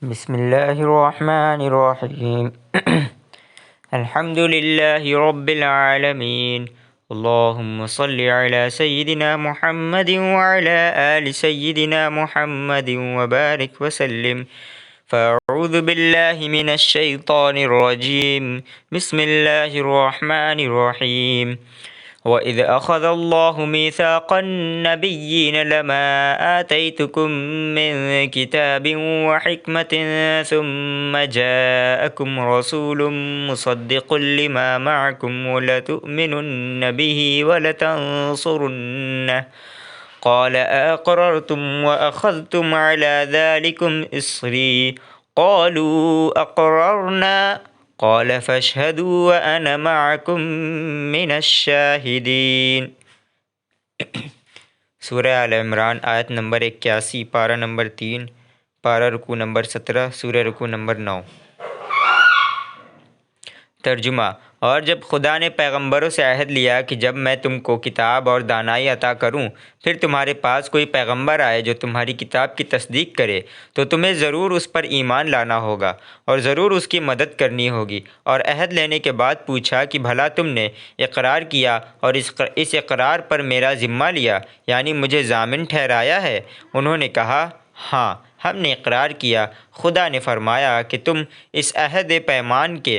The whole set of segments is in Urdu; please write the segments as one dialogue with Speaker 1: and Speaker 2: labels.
Speaker 1: بسم اللہ الرحمن الرحیم الحمد للہ رب العالمین اللہم صلی علی سیدنا محمد وعلی آل سیدنا محمد وبارک وسلم فاعوذ باللہ من الشیطان الرجیم بسم اللہ الرحمن الرحیم وَإِذْ أَخَذَ اللَّهُ مِيثَاقَ النَّبِيِّينَ لَمَا آتَيْتُكُم مِّن كِتَابٍ وَحِكْمَةٍ ثُمَّ جَاءَكُمْ رَسُولٌ مُّصَدِّقٌ لِّمَا مَعَكُمْ لَتُؤْمِنُنَّ بِهِ وَلَتَنصُرُنَّهُ قَالَ أَأَقْرَرْتُمْ وَأَخَذْتُمْ عَلَىٰ ذَٰلِكُمْ إِصْرِي قَالُوا أَقْرَرْنَا قال فاشهدوا وأنا معكم من الشاہدین۔ سورہ آل عمران آیت نمبر 81، پارہ نمبر 3، پارہ رکوع نمبر 17، سورہ رکوع نمبر 9۔ ترجمہ: اور جب خدا نے پیغمبروں سے عہد لیا کہ جب میں تم کو کتاب اور دانائی عطا کروں، پھر تمہارے پاس کوئی پیغمبر آئے جو تمہاری کتاب کی تصدیق کرے، تو تمہیں ضرور اس پر ایمان لانا ہوگا اور ضرور اس کی مدد کرنی ہوگی۔ اور عہد لینے کے بعد پوچھا کہ بھلا تم نے اقرار کیا اور اس اقرار پر میرا ذمہ لیا، یعنی مجھے ضامن ٹھہرایا ہے؟ انہوں نے کہا، ہاں، ہم نے اقرار کیا۔ خدا نے فرمایا کہ تم اس عہد پیمان کے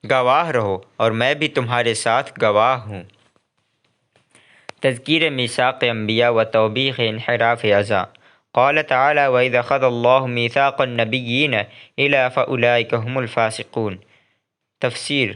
Speaker 1: گواہ رہو اور میں بھی تمہارے ساتھ گواہ ہوں۔ تذکیر میثاق انبیاء و توبیخ انحراف اعضاء۔ قال تعالی وَإِذْ أَخَذَ اللَّهُ مِيثَاقَ النَّبِيِّينَ إِلَىٰ فَأُولَٰئِكَ هُمُ الْفَاسِقُونَ۔ تفسیر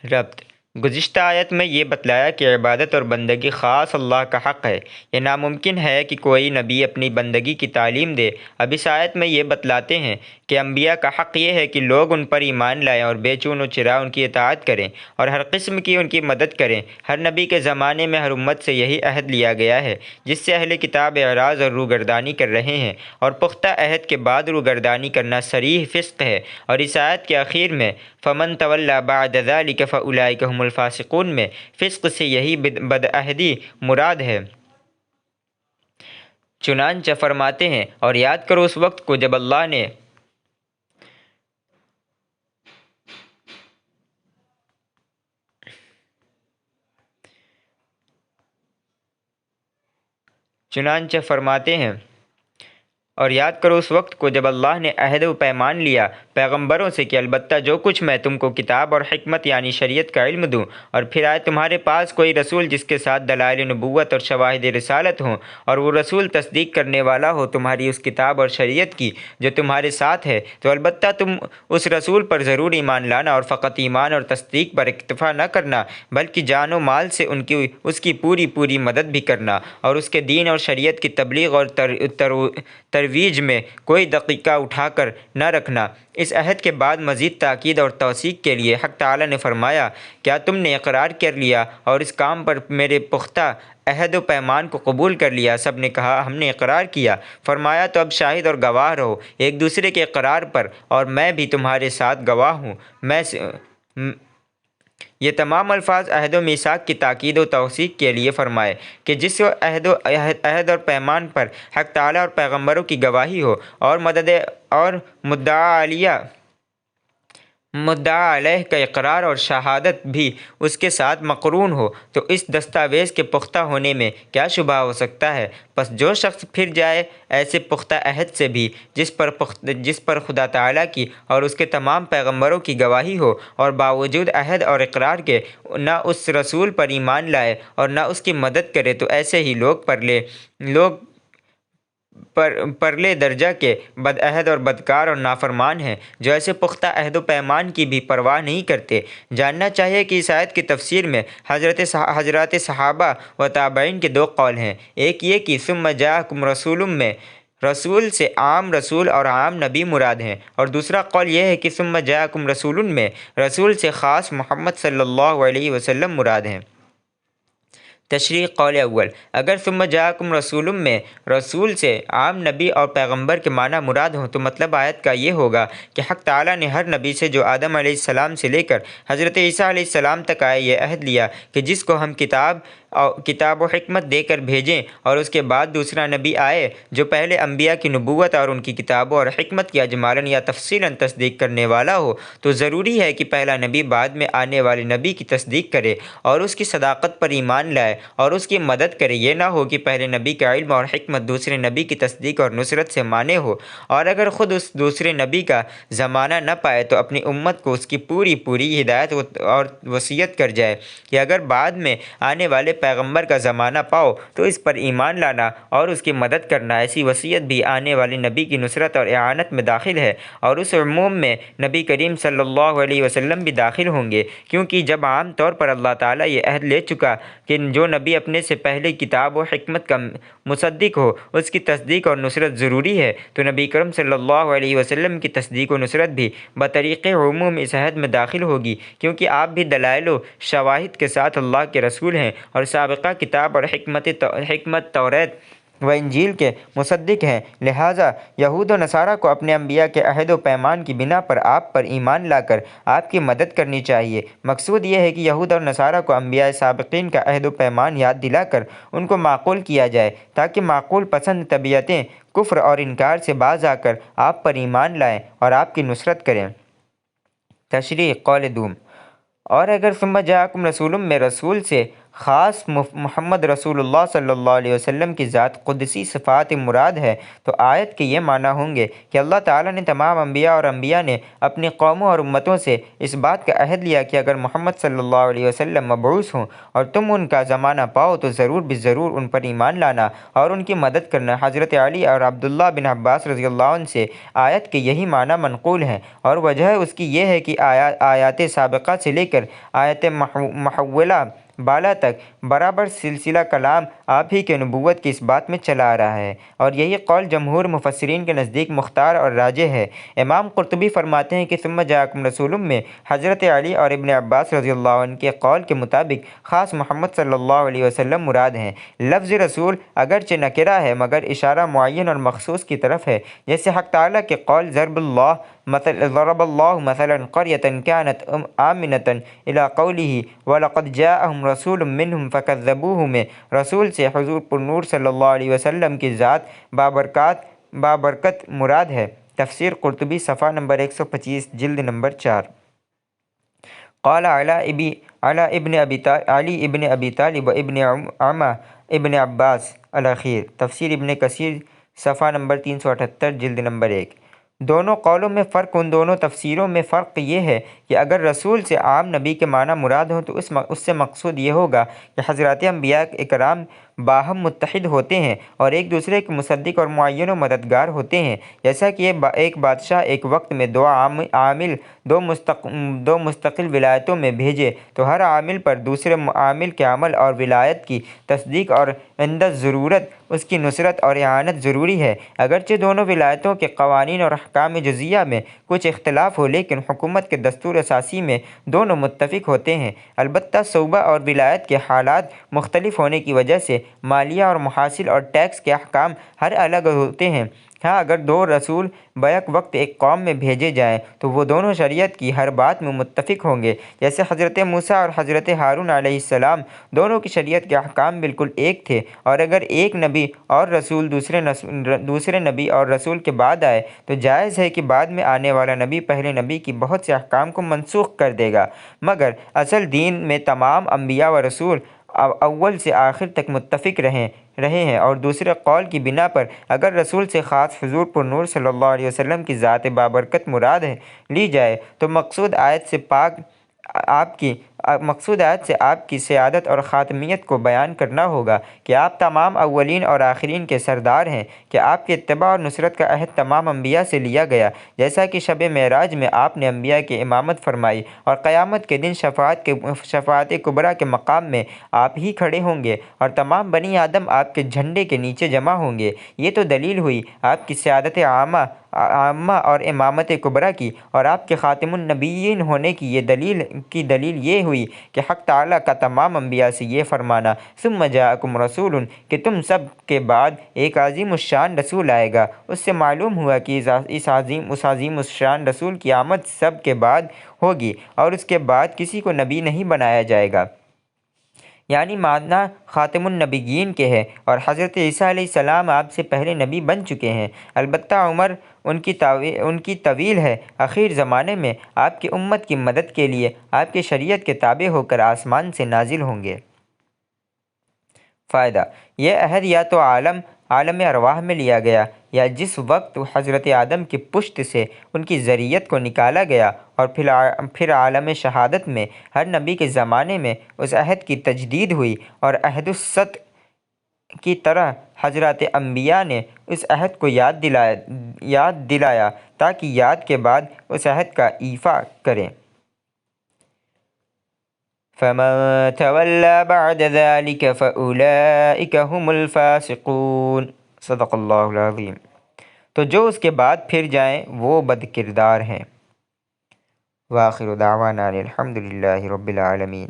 Speaker 1: ربط: گزشتہ آیت میں یہ بتلایا کہ عبادت اور بندگی خاص اللہ کا حق ہے۔ یہ ناممکن ہے کہ کوئی نبی اپنی بندگی کی تعلیم دے۔ اب اس آیت میں یہ بتلاتے ہیں کہ انبیاء کا حق یہ ہے کہ لوگ ان پر ایمان لائیں اور بے چون و چرا ان کی اطاعت کریں اور ہر قسم کی ان کی مدد کریں۔ ہر نبی کے زمانے میں ہر امت سے یہی عہد لیا گیا ہے، جس سے اہل کتاب اعراض اور روگردانی کر رہے ہیں، اور پختہ عہد کے بعد روگردانی کرنا صریح فسق ہے۔ اور اس آیت کے آخر میں فَمَن تَوَلَّىٰ بَعْدَ ذَٰلِكَ فَأُولَٰئِكَ هُمُ الْفَاسِقُونَ میں فسق سے یہی بدعہدی مراد ہے۔ چنانچہ فرماتے ہیں، اور یاد کرو اس وقت کو جب اللہ نے عہد و پیمان لیا پیغمبروں سے کہ البتہ جو کچھ میں تم کو کتاب اور حکمت یعنی شریعت کا علم دوں، اور پھر آئے تمہارے پاس کوئی رسول جس کے ساتھ دلائل نبوت اور شواہد رسالت ہوں، اور وہ رسول تصدیق کرنے والا ہو تمہاری اس کتاب اور شریعت کی جو تمہارے ساتھ ہے، تو البتہ تم اس رسول پر ضرور ایمان لانا، اور فقط ایمان اور تصدیق پر اکتفا نہ کرنا بلکہ جان و مال سے اس کی پوری مدد بھی کرنا، اور اس کے دین اور شریعت کی تبلیغ اور ترویج میں کوئی دقیقہ اٹھا کر نہ رکھنا۔ اس عہد کے بعد مزید تاکید اور توثیق کے لیے حق تعالی نے فرمایا، کیا تم نے اقرار کر لیا اور اس کام پر میرے پختہ عہد و پیمان کو قبول کر لیا؟ سب نے کہا، ہم نے اقرار کیا۔ فرمایا، تو اب شاہد اور گواہ رہو ایک دوسرے کے اقرار پر، اور میں بھی تمہارے ساتھ گواہ ہوں۔ یہ تمام الفاظ عہد و میثاق کی تاکید و توثیق کے لیے فرمائے کہ جس عہد اور پیمان پر حق تعالی اور پیغمبروں کی گواہی ہو اور مدد اور مدعا علیہ کا اقرار اور شہادت بھی اس کے ساتھ مقرون ہو، تو اس دستاویز کے پختہ ہونے میں کیا شبہ ہو سکتا ہے؟ پس جو شخص پھر جائے ایسے پختہ عہد سے بھی جس پر خدا تعالیٰ کی اور اس کے تمام پیغمبروں کی گواہی ہو، اور باوجود عہد اور اقرار کے نہ اس رسول پر ایمان لائے اور نہ اس کی مدد کرے، تو ایسے ہی لوگ پرلے درجہ کے بدعہد اور بدکار اور نافرمان ہیں، جو ایسے پختہ عہد و پیمان کی بھی پرواہ نہیں کرتے۔ جاننا چاہیے کہ اس آیت کی تفسیر میں حضرات صحابہ و تابعین کے دو قول ہیں۔ ایک یہ کہ ثم جاءکم رسول میں رسول سے عام رسول اور عام نبی مراد ہیں، اور دوسرا قول یہ ہے کہ ثم جاءکم رسول میں رسول سے خاص محمد صلی اللہ علیہ وسلم مراد ہیں۔ تشریح: قول اول، اگر ثم جاءکم رسول میں رسول سے عام نبی اور پیغمبر کے معنی مراد ہوں، تو مطلب آیت کا یہ ہوگا کہ حق تعالیٰ نے ہر نبی سے جو آدم علیہ السلام سے لے کر حضرت عیسیٰ علیہ السلام تک آئے یہ عہد لیا کہ جس کو ہم کتاب کتاب و حکمت دے کر بھیجیں اور اس کے بعد دوسرا نبی آئے جو پہلے انبیاء کی نبوت اور ان کی کتابوں اور حکمت کی اجمالاً یا تفصیلاً تصدیق کرنے والا ہو، تو ضروری ہے کہ پہلا نبی بعد میں آنے والے نبی کی تصدیق کرے اور اس کی صداقت پر ایمان لائے اور اس کی مدد کرے۔ یہ نہ ہو کہ پہلے نبی کا علم اور حکمت دوسرے نبی کی تصدیق اور نصرت سے مانے ہو، اور اگر خود اس دوسرے نبی کا زمانہ نہ پائے تو اپنی امت کو اس کی پوری ہدایت اور وصیت کر جائے کہ اگر بعد میں آنے والے پیغمبر کا زمانہ پاؤ تو اس پر ایمان لانا اور اس کی مدد کرنا۔ ایسی وصیت بھی آنے والے نبی کی نصرت اور اعانت میں داخل ہے، اور اس عموم میں نبی کریم صلی اللہ علیہ وسلم بھی داخل ہوں گے، کیونکہ جب عام طور پر اللہ تعالیٰ یہ عہد لے چکا کہ جو نبی اپنے سے پہلے کتاب و حکمت کا مصدق ہو اس کی تصدیق اور نصرت ضروری ہے، تو نبی کریم صلی اللہ علیہ وسلم کی تصدیق و نصرت بھی بطریق عموم اس عہد میں داخل ہوگی، کیونکہ آپ بھی دلائل و شواہد کے ساتھ اللہ کے رسول ہیں اور سابقہ کتاب اور حکمت توریت و انجیل کے مصدق ہیں۔ لہٰذا یہود و نصارہ کو اپنے انبیاء کے عہد و پیمان کی بنا پر آپ پر ایمان لا کر آپ کی مدد کرنی چاہیے۔ مقصود یہ ہے کہ یہود اور نصارہ کو انبیاء سابقین کا عہد و پیمان یاد دلا کر ان کو معقول کیا جائے، تاکہ معقول پسند طبیعتیں کفر اور انکار سے باز آ کر آپ پر ایمان لائیں اور آپ کی نصرت کریں۔ تشریح قول دوم: اور اگر ثم جاءکم رسول میں رسول سے خاص محمد رسول اللہ صلی اللہ علیہ وسلم کی ذات قدسی صفات مراد ہے، تو آیت کے یہ معنی ہوں گے کہ اللہ تعالیٰ نے تمام انبیاء نے اپنی قوموں اور امتوں سے اس بات کا عہد لیا کہ اگر محمد صلی اللہ علیہ وسلم مبعوث ہوں اور تم ان کا زمانہ پاؤ تو ضرور بضرور ان پر ایمان لانا اور ان کی مدد کرنا۔ حضرت علی اور عبداللہ بن عباس رضی اللہ عنہ سے آیت کے یہی معنی منقول ہیں، اور وجہ اس کی یہ ہے کہ آیات سابقہ سے لے کر آیت محولہ بالا تک برابر سلسلہ کلام آپ ہی کے نبوت کی اس بات میں چلا آ رہا ہے، اور یہی قول جمہور مفسرین کے نزدیک مختار اور راجح ہے۔ امام قرطبی فرماتے ہیں کہ ثم جاءکم رسول میں حضرت علی اور ابن عباس رضی اللہ عنہ کے قول کے مطابق خاص محمد صلی اللہ علیہ وسلم مراد ہیں۔ لفظ رسول اگرچہ نکرہ ہے مگر اشارہ معین اور مخصوص کی طرف ہے، جیسے حق تعالیٰ کے قول ضرب اللہ مثلا قریة كانت آمنة الى قوله وَلَقَدْ جَاءَهُمْ رَسُولٌ مِّنْهُمْ فَكَذَّبُوهُ میں رسول سے حضور پر نور صلی اللہ علیہ وسلم کی ذات بابرکت مراد ہے۔ تفسیر قرطبی صفحہ نمبر 125 جلد نمبر 4۔ قال علی ابن ابی طالب و ابن عمہ ابن عباس الاخیر، تفسیر ابن کثیر صفحہ نمبر 378 جلد نمبر 1۔ دونوں قولوں میں فرق ان دونوں تفسیروں میں فرق یہ ہے کہ اگر رسول سے عام نبی کے معنی مراد ہوں تو اس سے مقصود یہ ہوگا کہ حضرات انبیاء اکرام باہم متحد ہوتے ہیں اور ایک دوسرے کے مصدق اور معین و مددگار ہوتے ہیں، جیسا کہ ایک بادشاہ ایک وقت میں دو مستقل ولایتوں میں بھیجے تو ہر عامل پر دوسرے عامل کے عمل اور ولایت کی تصدیق اور عند ضرورت اس کی نصرت اور اعانت ضروری ہے۔ اگرچہ دونوں ولایتوں کے قوانین اور احکام جزیہ میں کچھ اختلاف ہو، لیکن حکومت کے دستور اساسی میں دونوں متفق ہوتے ہیں۔ البتہ صوبہ اور ولایت کے حالات مختلف ہونے کی وجہ سے مالیہ اور محاصل اور ٹیکس کے احکام ہر الگ ہوتے ہیں۔ ہاں اگر دو رسول بیک وقت ایک قوم میں بھیجے جائیں تو وہ دونوں شریعت کی ہر بات میں متفق ہوں گے، جیسے حضرت موسیٰ اور حضرت ہارون علیہ السلام دونوں کی شریعت کے احکام بالکل ایک تھے، اور اگر ایک نبی اور رسول دوسرے نبی اور رسول کے بعد آئے تو جائز ہے کہ بعد میں آنے والا نبی پہلے نبی کی بہت سے احکام کو منسوخ کر دے گا، مگر اصل دین میں تمام انبیاء و رسول اول سے آخر تک متفق رہے ہیں، اور دوسرے قول کی بنا پر اگر رسول سے خاص حضور پر نور صلی اللہ علیہ وسلم کی ذات بابرکت مراد لی جائے تو مقصود آیت سے آپ کی سیادت اور خاتمیت کو بیان کرنا ہوگا کہ آپ تمام اولین اور آخرین کے سردار ہیں، کہ آپ کے اتباع اور نصرت کا عہد تمام انبیاء سے لیا گیا، جیسا کہ شب معراج میں آپ نے انبیاء کی امامت فرمائی، اور قیامت کے دن شفاعت کبریٰ کے مقام میں آپ ہی کھڑے ہوں گے اور تمام بنی آدم آپ کے جھنڈے کے نیچے جمع ہوں گے۔ یہ تو دلیل ہوئی آپ کی سیادت عامہ اور امامت کبریٰ کی، اور آپ کے خاتم النبیین ہونے کی دلیل یہ ہوئی کہ حق تعالیٰ کا تمام انبیاء سے یہ فرمانا ثم جاءکم رسول کہ تم سب کے بعد ایک عظیم الشان رسول آئے گا، اس سے معلوم ہوا کہ اس عظیم الشان رسول کی آمد سب کے بعد ہوگی اور اس کے بعد کسی کو نبی نہیں بنایا جائے گا۔ یعنی معنی خاتم النبیین کے ہے، اور حضرت عیسیٰ علیہ السلام آپ سے پہلے نبی بن چکے ہیں۔ البتہ عمر ان کی طویل ہے، اخیر زمانے میں آپ کی امت کی مدد کے لیے آپ کی شریعت کے تابع ہو کر آسمان سے نازل ہوں گے۔ فائدہ: یہ عہد یا تو عالم ارواح میں لیا گیا، یا جس وقت حضرت آدم کی پشت سے ان کی ذریت کو نکالا گیا، اور پھر عالم شہادت میں ہر نبی کے زمانے میں اس عہد کی تجدید ہوئی، اور عہد الصدق کی طرح حضرات انبیاء نے اس عہد کو یاد دلایا تاکہ یاد کے بعد اس عہد کا ایفا کریں۔ فَمَن تَوَلَّى بَعْدَ ذَلِكَ فَأُولَئِكَ هُمُ الْفَاسِقُونَ۔ صدق اللہ العظیم۔ تو جو اس کے بعد پھر جائیں وہ بد کردار ہیں۔ وآخر دعوانا الحمد للہ رب العالمین۔